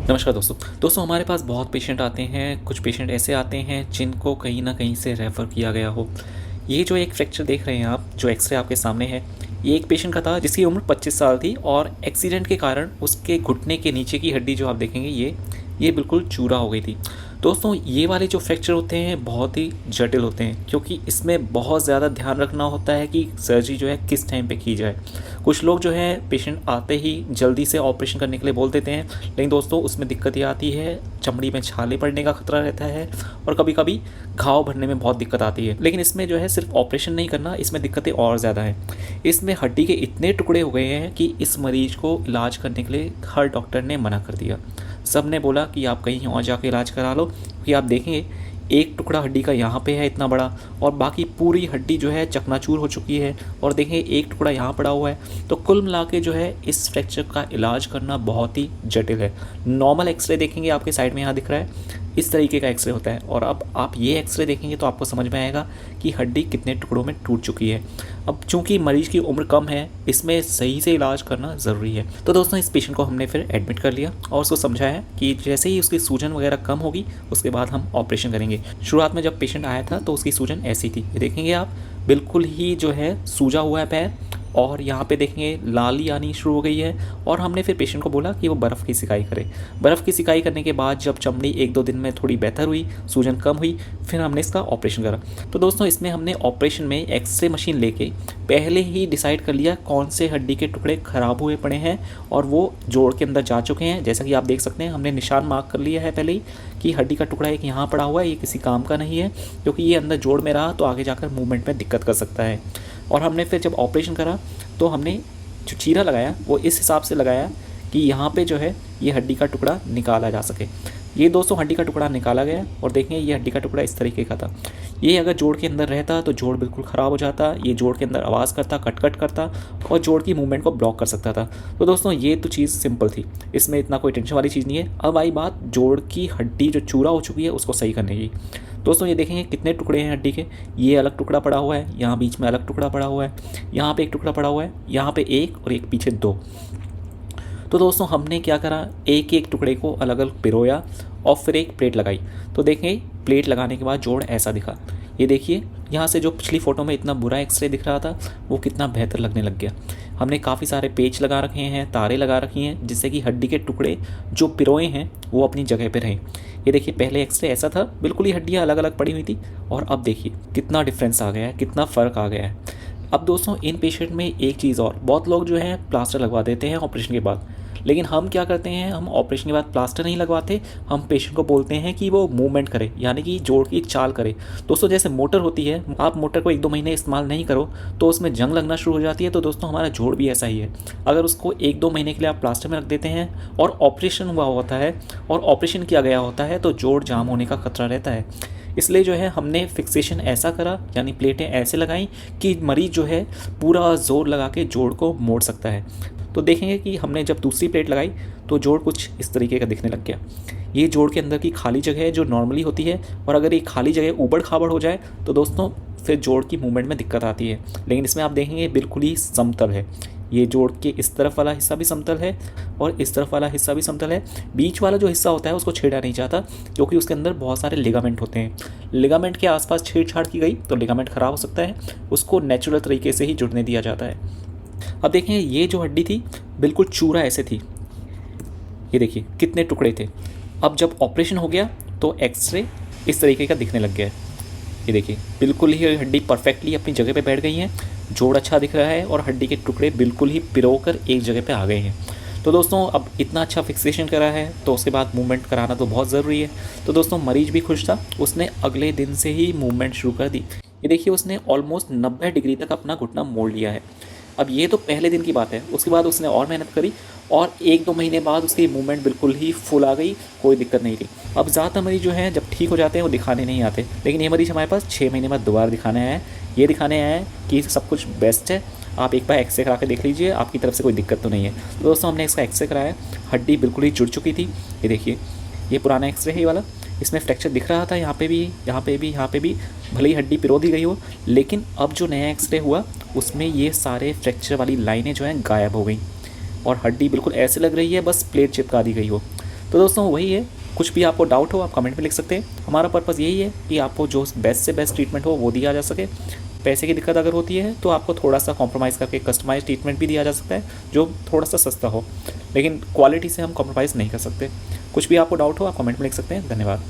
नमस्कार दोस्तों हमारे पास बहुत पेशेंट आते हैं। कुछ पेशेंट ऐसे आते हैं जिनको कहीं ना कहीं से रेफ़र किया गया हो। ये जो एक फ्रैक्चर देख रहे हैं आप, जो एक्सरे आपके सामने है, ये एक पेशेंट का था जिसकी उम्र 25 साल थी और एक्सीडेंट के कारण उसके घुटने के नीचे की हड्डी जो आप देखेंगे ये बिल्कुल चूरा हो गई थी। दोस्तों ये वाले जो फ्रैक्चर होते हैं बहुत ही जटिल होते हैं, क्योंकि इसमें बहुत ज़्यादा ध्यान रखना होता है कि सर्जरी जो है किस टाइम पे की जाए। कुछ लोग जो है पेशेंट आते ही जल्दी से ऑपरेशन करने के लिए बोल देते हैं, लेकिन दोस्तों उसमें दिक्कत ये आती है, चमड़ी में छाले पड़ने का खतरा रहता है और कभी कभी घाव भरने में बहुत दिक्कत आती है। लेकिन इसमें जो है सिर्फ ऑपरेशन नहीं करना, इसमें दिक्कतें और ज़्यादा हैं। इसमें हड्डी के इतने टुकड़े हो गए हैं कि इस मरीज को इलाज करने के लिए हर डॉक्टर ने मना कर दिया। सब ने बोला कि आप कहीं और जाके इलाज करा लो, क्योंकि आप देखेंगे एक टुकड़ा हड्डी का यहाँ पे है इतना बड़ा, और बाकी पूरी हड्डी जो है चकनाचूर हो चुकी है, और देखें एक टुकड़ा यहाँ पड़ा हुआ है। तो कुल मिला के जो है इस फ्रैक्चर का इलाज करना बहुत ही जटिल है। नॉर्मल एक्सरे देखेंगे आपके साइड में यहाँ दिख रहा है, इस तरीके का एक्सरे होता है, और अब आप ये एक्सरे देखेंगे तो आपको समझ में आएगा कि हड्डी कितने टुकड़ों में टूट चुकी है। अब चूंकि मरीज की उम्र कम है, इसमें सही से इलाज करना ज़रूरी है। तो दोस्तों इस पेशेंट को हमने फिर एडमिट कर लिया और उसको समझाया कि जैसे ही उसकी सूजन वगैरह कम होगी उसके बाद हम ऑपरेशन करेंगे। शुरुआत में जब पेशेंट आया था तो उसकी सूजन ऐसी थी, ये देखेंगे आप, बिल्कुल ही जो है सूजा हुआ है पैर, और यहाँ पे देखेंगे लाली आनी शुरू हो गई है। और हमने फिर पेशेंट को बोला कि वो बर्फ़ की सिकाई करे। बर्फ़ की सिकाई करने के बाद जब चमड़ी 1-2 दिन में थोड़ी बेहतर हुई, सूजन कम हुई, फिर हमने इसका ऑपरेशन करा। तो दोस्तों इसमें हमने ऑपरेशन में एक्सरे मशीन लेके पहले ही डिसाइड कर लिया कौन से हड्डी के टुकड़े ख़राब हुए पड़े हैं और वो जोड़ के अंदर जा चुके हैं। जैसा कि आप देख सकते हैं, हमने निशान मार्क कर लिया है पहले ही कि हड्डी का टुकड़ा एक यहाँ पड़ा हुआ है, ये किसी काम का नहीं है, क्योंकि ये अंदर जोड़ में रहा तो आगे जाकर मूवमेंट में दिक्कत कर सकता है। और हमने फिर जब ऑपरेशन करा तो हमने जो चीरा लगाया वो इस हिसाब से लगाया कि यहाँ पे जो है ये हड्डी का टुकड़ा निकाला जा सके। ये दोस्तों हड्डी का टुकड़ा निकाला गया और देखें ये हड्डी का टुकड़ा इस तरीके का था। ये अगर जोड़ के अंदर रहता तो जोड़ बिल्कुल ख़राब हो जाता, ये जोड़ के अंदर आवाज़ करता, कट करता और जोड़ की मूवमेंट को ब्लॉक कर सकता था। तो दोस्तों ये तो चीज़ सिंपल थी, इसमें इतना कोई टेंशन वाली चीज़ नहीं है। अब आई बात जोड़ की हड्डी जो चूरा हो चुकी है उसको सही करने की। दोस्तों ये देखेंगे कितने टुकड़े हैं हड्डी के, ये अलग टुकड़ा पड़ा हुआ है, यहाँ बीच में अलग टुकड़ा पड़ा हुआ है, यहाँ पे एक टुकड़ा पड़ा हुआ है, यहाँ पे एक और एक पीछे 2। तो दोस्तों हमने क्या करा, एक एक टुकड़े को अलग अलग पिरोया और फिर एक प्लेट लगाई। तो देखें प्लेट लगाने के बाद जोड़ ऐसा दिखा। ये देखिए यहाँ से जो पिछली फ़ोटो में इतना बुरा एक्सरे दिख रहा था वो कितना बेहतर लगने लग गया। हमने काफ़ी सारे पेच लगा रखे हैं, तारे लगा रखी हैं, जिससे कि हड्डी के टुकड़े जो पिरोए हैं वो अपनी जगह पे रहें। ये देखिए पहले एक्सरे ऐसा था, बिल्कुल ही हड्डियाँ अलग अलग पड़ी हुई थी, और अब देखिए कितना डिफरेंस आ गया है, कितना फ़र्क आ गया है। अब दोस्तों इन पेशेंट में एक चीज़ और, बहुत लोग जो है प्लास्टर लगवा देते हैं ऑपरेशन के बाद, लेकिन हम क्या करते हैं, हम ऑपरेशन के बाद प्लास्टर नहीं लगवाते, हम पेशेंट को बोलते हैं कि वो मूवमेंट करे, यानी कि जोड़ की चाल करे। दोस्तों जैसे मोटर होती है, आप मोटर को 1-2 महीने इस्तेमाल नहीं करो तो उसमें जंग लगना शुरू हो जाती है। तो दोस्तों हमारा जोड़ भी ऐसा ही है, अगर उसको 1-2 महीने के लिए आप प्लास्टर में रख देते हैं और ऑपरेशन हुआ होता है और ऑपरेशन किया गया होता है तो जोड़ जाम होने का खतरा रहता है। इसलिए जो है हमने फिक्सेशन ऐसा करा, यानी प्लेटें ऐसे लगाई कि मरीज़ जो है पूरा जोर लगा के जोड़ को मोड़ सकता है। तो देखेंगे कि हमने जब दूसरी प्लेट लगाई तो जोड़ कुछ इस तरीके का दिखने लग गया। ये जोड़ के अंदर की खाली जगह है जो नॉर्मली होती है, और अगर ये खाली जगह ऊबड़ खाबड़ हो जाए तो दोस्तों फिर जोड़ की मूवमेंट में दिक्कत आती है। लेकिन इसमें आप देखेंगे बिल्कुल ही समतल है, ये जोड़ के इस तरफ वाला हिस्सा भी समतल है और इस तरफ वाला हिस्सा भी समतल है। बीच वाला जो हिस्सा होता है उसको छेड़ा नहीं जाता, क्योंकि उसके अंदर बहुत सारे लिगामेंट होते हैं। लिगामेंट के आसपास छेड़छाड़ की गई तो लिगामेंट ख़राब हो सकता है, उसको नेचुरल तरीके से ही जुड़ने दिया जाता है। अब देखें ये जो हड्डी थी बिल्कुल चूरा ऐसे थी, ये देखिए कितने टुकड़े थे। अब जब ऑपरेशन हो गया तो एक्सरे इस तरीके का दिखने लग गया है। ये देखिए बिल्कुल ही हड्डी परफेक्टली अपनी जगह पे बैठ गई है, जोड़ अच्छा दिख रहा है और हड्डी के टुकड़े बिल्कुल ही पिरो कर एक जगह पे आ गए हैं। तो दोस्तों अब इतना अच्छा फिक्सेशन करा है तो उसके बाद मूवमेंट कराना तो बहुत ज़रूरी है। तो दोस्तों मरीज भी खुश था, उसने अगले दिन से ही मूवमेंट शुरू कर दी। ये देखिए उसने ऑलमोस्ट 90 डिग्री तक अपना घुटना मोड़ लिया है। अब ये तो पहले दिन की बात है, उसके बाद उसने और मेहनत करी और 1-2 महीने बाद उसकी मूवमेंट बिल्कुल ही फुल आ गई, कोई दिक्कत नहीं थी। अब ज़्यादातर मरीज जो हैं जब ठीक हो जाते हैं वो दिखाने नहीं आते, लेकिन ये मरीज़ हमारे पास 6 महीने बाद दोबारा दिखाने आए हैं। ये दिखाने आए हैं कि सब कुछ बेस्ट है, आप एक बार एक्सरे करा के देख लीजिए, आपकी तरफ से कोई दिक्कत तो नहीं है। तो दोस्तों हमने इसका एक्सरे कराया, हड्डी बिल्कुल ही जुड़ चुकी थी। ये देखिए ये पुराना एक्सरे है ये वाला, इसमें फ्रैक्चर दिख रहा था, यहाँ पे भी, यहाँ पे भी, यहाँ पे भी, भले ही हड्डी पिरो दी गई हो, लेकिन अब जो नया एक्सरे हुआ उसमें ये सारे फ्रैक्चर वाली लाइनें जो हैं गायब हो गई और हड्डी बिल्कुल ऐसे लग रही है बस प्लेट चिपका दी गई हो। तो दोस्तों वही है, कुछ भी आपको डाउट हो आप कमेंट में लिख सकते हैं। हमारा पर्पज़ यही है कि आपको जो बेस्ट से बेस्ट ट्रीटमेंट हो वो दिया जा सके। पैसे की दिक्कत अगर होती है तो आपको थोड़ा सा कॉम्प्रोमाइज़ करके कस्टमाइज ट्रीटमेंट भी दिया जा सकता है जो थोड़ा सा सस्ता हो, लेकिन क्वालिटी से हम कॉम्प्रोमाइज़ नहीं कर सकते। कुछ भी आपको डाउट हो आप कमेंट में लिख सकते हैं। धन्यवाद।